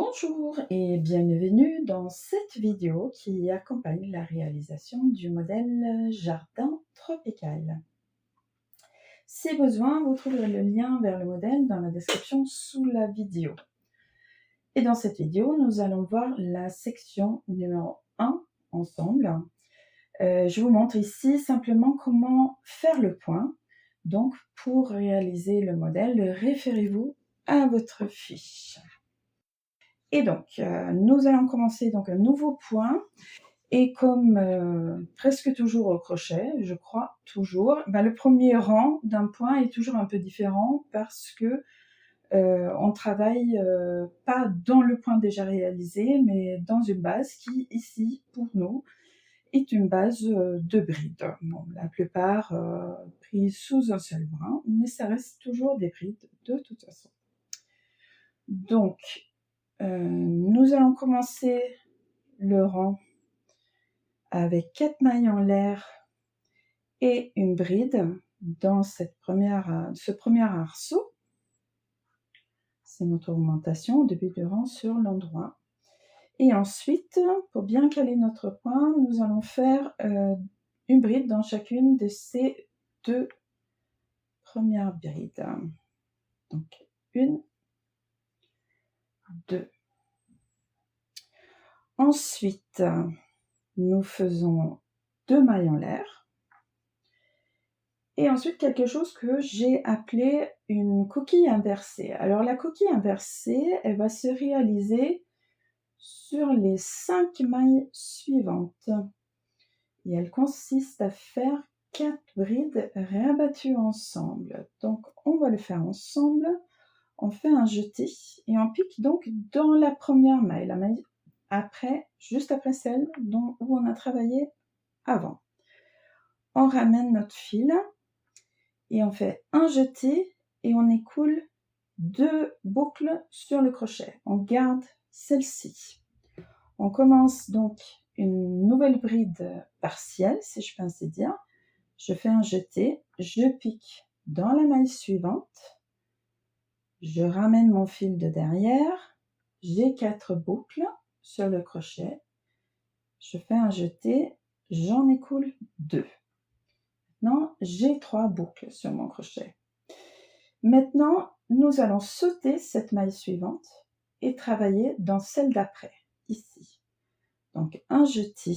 Bonjour et bienvenue dans cette vidéo qui accompagne la réalisation du modèle jardin tropical. Si besoin, vous trouverez le lien vers le modèle dans la description sous la vidéo. Et dans cette vidéo, nous allons voir la section numéro 1 ensemble. Je vous montre ici simplement comment faire le point. Donc, pour réaliser le modèle, référez-vous à votre fiche. Et donc, nous allons commencer donc un nouveau point. Et comme presque toujours au crochet, je crois toujours, le premier rang d'un point est toujours un peu différent parce que on travaille pas dans le point déjà réalisé, mais dans une base qui, ici, pour nous, est une base de brides. Bon, la plupart prises sous un seul brin, mais ça reste toujours des brides de toute façon. Donc, nous allons commencer le rang avec 4 mailles en l'air et une bride dans ce premier arceau. C'est notre augmentation au début du rang sur l'endroit. Et ensuite, pour bien caler notre point, nous allons faire une bride dans chacune de ces 2 premières brides. Donc, 1, 2. Ensuite, nous faisons 2 mailles en l'air. Et ensuite, quelque chose que j'ai appelé une coquille inversée. Alors, la coquille inversée, elle va se réaliser sur les 5 mailles suivantes. Et elle consiste à faire 4 brides rabattues ensemble. Donc, on va le faire ensemble. On fait un jeté et on pique donc dans la première maille, la maille après, juste après celle où on a travaillé avant. On ramène notre fil et on fait un jeté et on écoule 2 boucles sur le crochet. On garde celle-ci. On commence donc une nouvelle bride partielle, si je peux ainsi dire. Je fais un jeté, je pique dans la maille suivante, je ramène mon fil de derrière, j'ai 4 boucles sur le crochet, je fais un jeté, j'en écoule 2. Maintenant, j'ai 3 boucles sur mon crochet. Maintenant, nous allons sauter cette maille suivante et travailler dans celle d'après, ici. Donc, un jeté,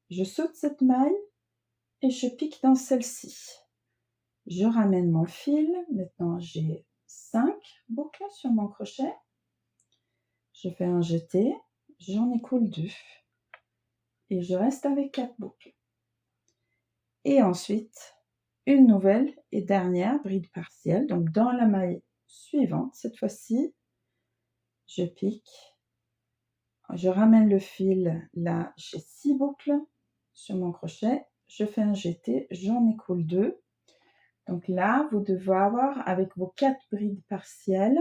je saute cette maille et je pique dans celle-ci. Je ramène mon fil, maintenant j'ai 5 boucles sur mon crochet. Je fais un jeté, j'en écoule 2 et je reste avec 4 boucles. Et ensuite, une nouvelle et dernière bride partielle, donc dans la maille suivante, cette fois-ci, je pique, je ramène le fil, là j'ai 6 boucles sur mon crochet, je fais un jeté, j'en écoule 2. Donc là, vous devez avoir avec vos 4 brides partielles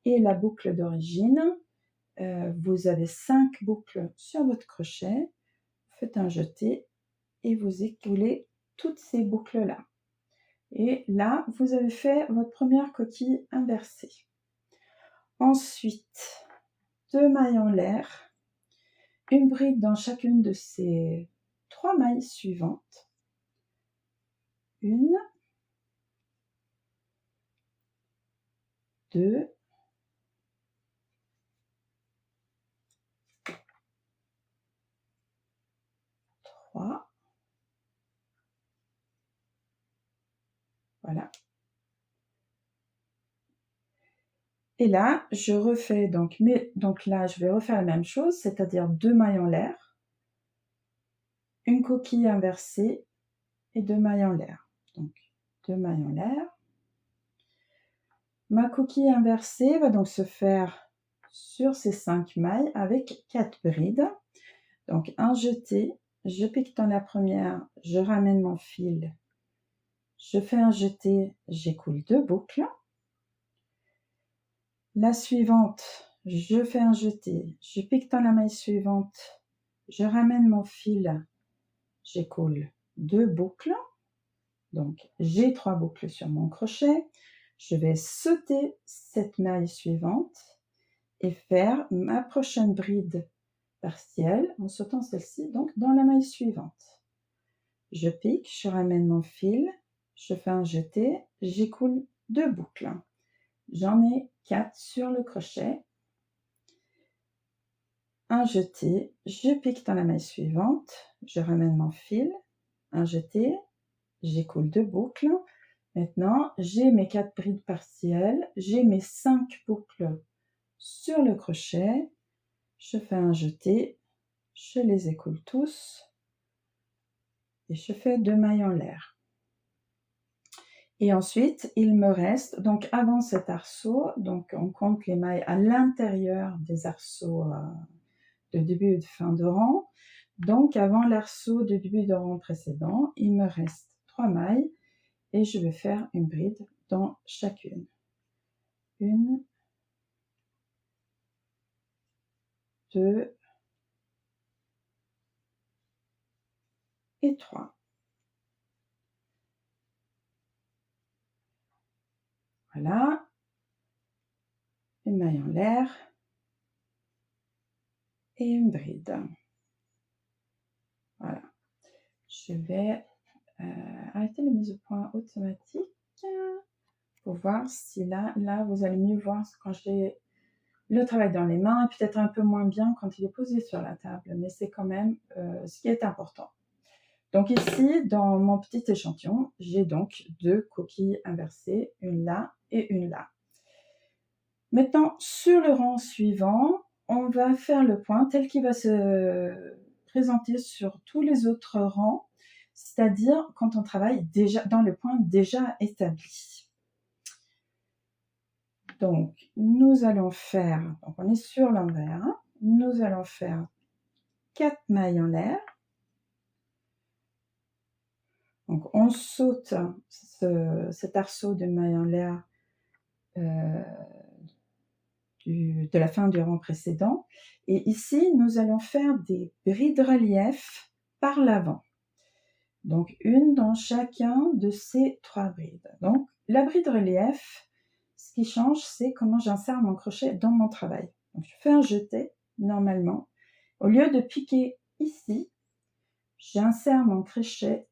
et la boucle d'origine, vous avez 5 boucles sur votre crochet, faites un jeté et vous écoulez toutes ces boucles-là. Et là, vous avez fait votre première coquille inversée. Ensuite, 2 mailles en l'air, une bride dans chacune de ces 3 mailles suivantes. 1, 2, 3. Voilà. Et là, je refais donc là, je vais refaire la même chose, c'est-à-dire 2 mailles en l'air, une coquille inversée et 2 mailles en l'air. Donc 2 mailles en l'air. Ma coquille inversée va donc se faire sur ces 5 mailles avec 4 brides. Donc un jeté, je pique dans la première, je ramène mon fil, je fais un jeté, j'écoule 2 boucles. La suivante, je fais un jeté, je pique dans la maille suivante, je ramène mon fil, j'écoule 2 boucles. Donc j'ai 3 boucles sur mon crochet. Je vais sauter cette maille suivante et faire ma prochaine bride partielle en sautant celle-ci donc dans la maille suivante. Je pique, je ramène mon fil, je fais un jeté, j'écoule 2 boucles. J'en ai 4 sur le crochet. Un jeté, je pique dans la maille suivante, je ramène mon fil, un jeté, j'écoule 2 boucles. Maintenant, j'ai mes 4 brides partielles, j'ai mes 5 boucles sur le crochet, je fais un jeté, je les écoule tous et je fais 2 mailles en l'air. Et ensuite, il me reste, donc avant cet arceau, donc on compte les mailles à l'intérieur des arceaux de début et de fin de rang. Donc avant l'arceau de début de rang précédent, il me reste 3 mailles et je vais faire une bride dans chacune. 1, 2 et 3. Voilà. Une maille en l'air et une bride. Voilà. Je vais arrêter la mise au point automatique pour voir si là vous allez mieux voir quand j'ai le travail dans les mains et peut-être un peu moins bien quand il est posé sur la table, mais c'est quand même ce qui est important. Donc ici, dans mon petit échantillon, j'ai donc 2 coquilles inversées, une là et une là. Maintenant, sur le rang suivant, on va faire le point tel qu'il va se présenter sur tous les autres rangs, c'est-à-dire quand on travaille déjà dans le point déjà établi. Donc, nous allons faire, donc on est sur l'envers, nous allons faire 4 mailles en l'air. Donc, on saute cet arceau de mailles en l'air de la fin du rang précédent. Et ici, nous allons faire des brides relief par l'avant. Donc, une dans chacun de ces 3 brides. Donc, la bride relief, ce qui change, c'est comment j'insère mon crochet dans mon travail. Donc, je fais un jeté, normalement. Au lieu de piquer ici, j'insère mon crochet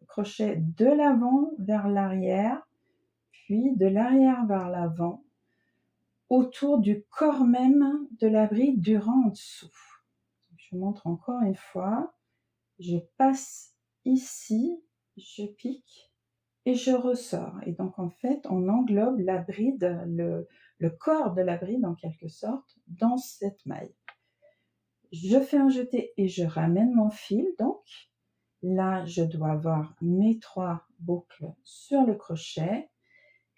de l'avant vers l'arrière, puis de l'arrière vers l'avant, autour du corps même de la bride du rang en dessous. Je vous montre encore une fois. Je passe ici, je pique et je ressors. Et donc en fait, on englobe la bride, le corps de la bride en quelque sorte, dans cette maille. Je fais un jeté et je ramène mon fil. Donc là, je dois avoir mes 3 boucles sur le crochet.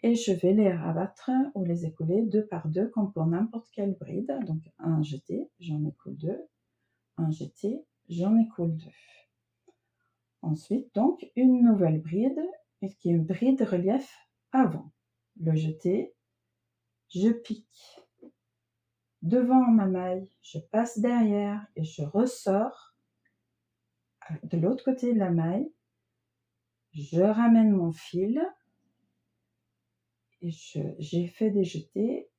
Et je vais les rabattre ou les écouler 2 par 2 comme pour n'importe quelle bride. Donc un jeté, j'en écoule 2, un jeté, j'en écoule 2. Ensuite, donc, une nouvelle bride, qui est une bride relief avant. Le jeté, je pique devant ma maille, je passe derrière et je ressors de l'autre côté de la maille. Je ramène mon fil et j'ai fait des jetés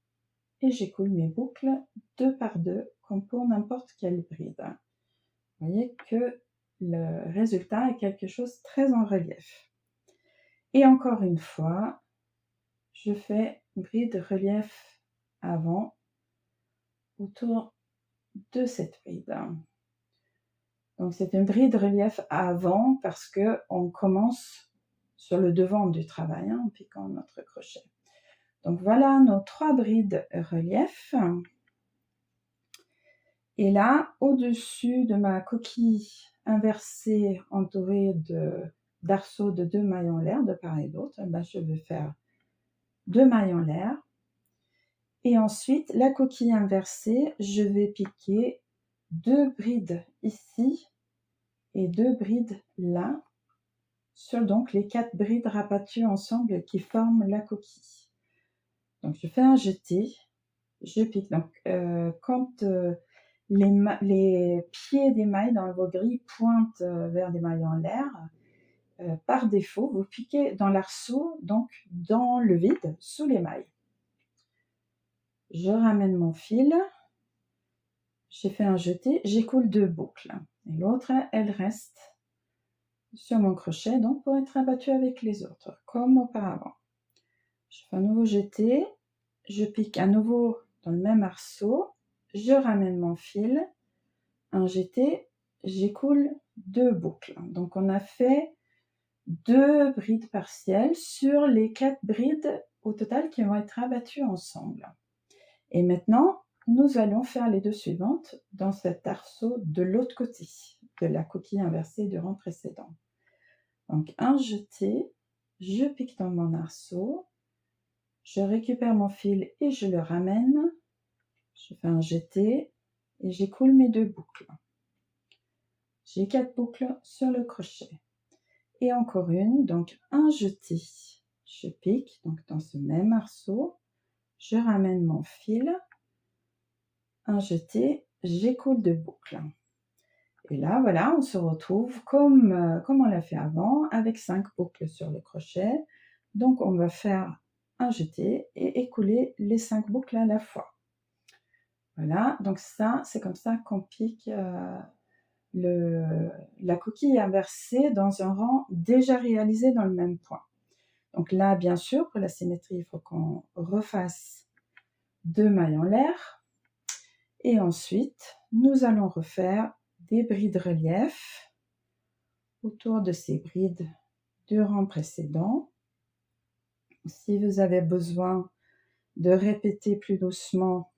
et j'écoule mes boucles 2 par 2 comme pour n'importe quelle bride. Vous voyez que le résultat est quelque chose de très en relief. Et encore une fois, je fais bride relief avant autour de cette bride. Donc c'est une bride relief avant parce que on commence sur le devant du travail en piquant notre crochet. Donc voilà nos 3 brides relief. Et là, au-dessus de ma coquille inversée entourée d'arceaux de 2 mailles en l'air de part et d'autre, je vais faire 2 mailles en l'air. Et ensuite, la coquille inversée, je vais piquer 2 brides ici et 2 brides là, sur donc les 4 brides rabattues ensemble qui forment la coquille. Donc je fais un jeté, je pique. Donc quand les pieds des mailles dans vos grilles pointent vers des mailles en l'air, par défaut, vous piquez dans l'arceau, donc dans le vide, sous les mailles. Je ramène mon fil, j'ai fait un jeté, j'écoule 2 boucles et l'autre, elle reste sur mon crochet, donc pour être abattue avec les autres, comme auparavant. Je fais un nouveau jeté, je pique à nouveau dans le même arceau, je ramène mon fil, un jeté, j'écoule 2 boucles. Donc on a fait 2 brides partielles sur les 4 brides au total qui vont être abattues ensemble. Et maintenant, nous allons faire les 2 suivantes dans cet arceau de l'autre côté de la coquille inversée du rang précédent. Donc un jeté, je pique dans mon arceau, je récupère mon fil et je le ramène, je fais un jeté et j'écoule mes 2 boucles. J'ai 4 boucles sur le crochet. Et encore une, donc un jeté, je pique donc dans ce même arceau, je ramène mon fil, un jeté, j'écoule 2 boucles. Et là, voilà, on se retrouve comme on l'a fait avant, avec 5 boucles sur le crochet. Donc, on va faire un jeté et écouler les 5 boucles à la fois. Voilà, donc ça, c'est comme ça qu'on pique la coquille inversée dans un rang déjà réalisé dans le même point. Donc là, bien sûr, pour la symétrie, il faut qu'on refasse 2 mailles en l'air. Et ensuite, nous allons refaire des brides relief autour de ces brides du rang précédent. Si vous avez besoin de répéter plus doucement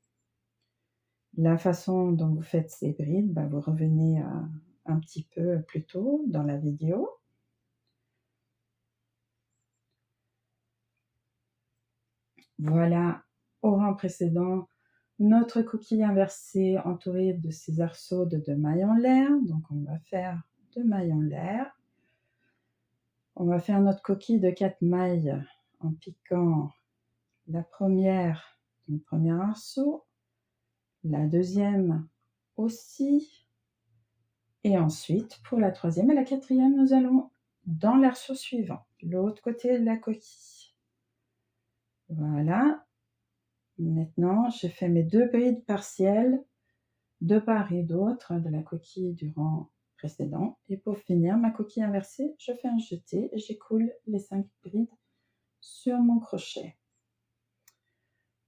la façon dont vous faites ces brides, vous revenez un petit peu plus tôt dans la vidéo. Voilà, au rang précédent, notre coquille inversée entourée de ces arceaux de 2 mailles en l'air. Donc on va faire 2 mailles en l'air. On va faire notre coquille de 4 mailles en piquant la première dans le premier arceau, la deuxième aussi, et ensuite pour la troisième et la quatrième, nous allons dans l'arceau suivant, l'autre côté de la coquille. Voilà. Maintenant, j'ai fait mes 2 brides partielles de part et d'autre de la coquille du rang précédent. Et pour finir ma coquille inversée, je fais un jeté et j'écoule les 5 brides sur mon crochet.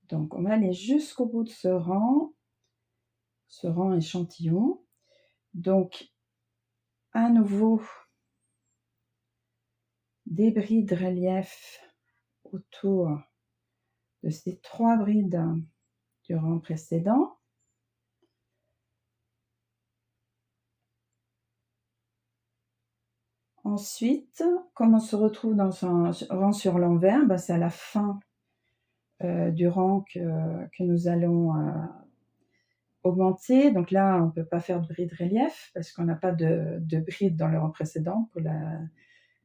Donc on va aller jusqu'au bout de ce rang échantillon. Donc à nouveau des brides relief autour de ces 3 brides du rang précédent. Ensuite, comme on se retrouve dans un rang sur l'envers, c'est à la fin du rang que nous allons augmenter. Donc là, on ne peut pas faire de bride relief parce qu'on n'a pas de bride dans le rang précédent pour la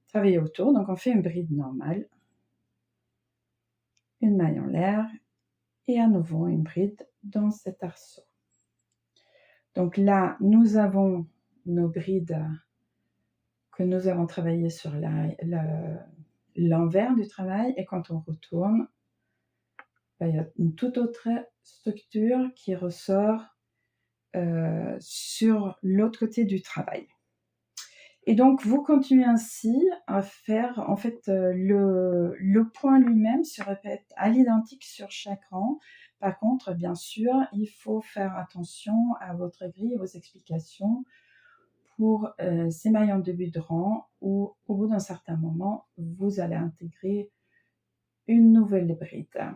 travailler autour. Donc on fait une bride normale, une maille en l'air et à nouveau une bride dans cet arceau. Donc là, nous avons nos brides que nous avons travaillées sur l'envers du travail, et quand on retourne, il y a une toute autre structure qui ressort sur l'autre côté du travail. Et donc, vous continuez ainsi à faire, en fait, le point lui-même se répète à l'identique sur chaque rang. Par contre, bien sûr, il faut faire attention à votre grille et vos explications pour ces mailles en début de rang où, au bout d'un certain moment, vous allez intégrer une nouvelle bride.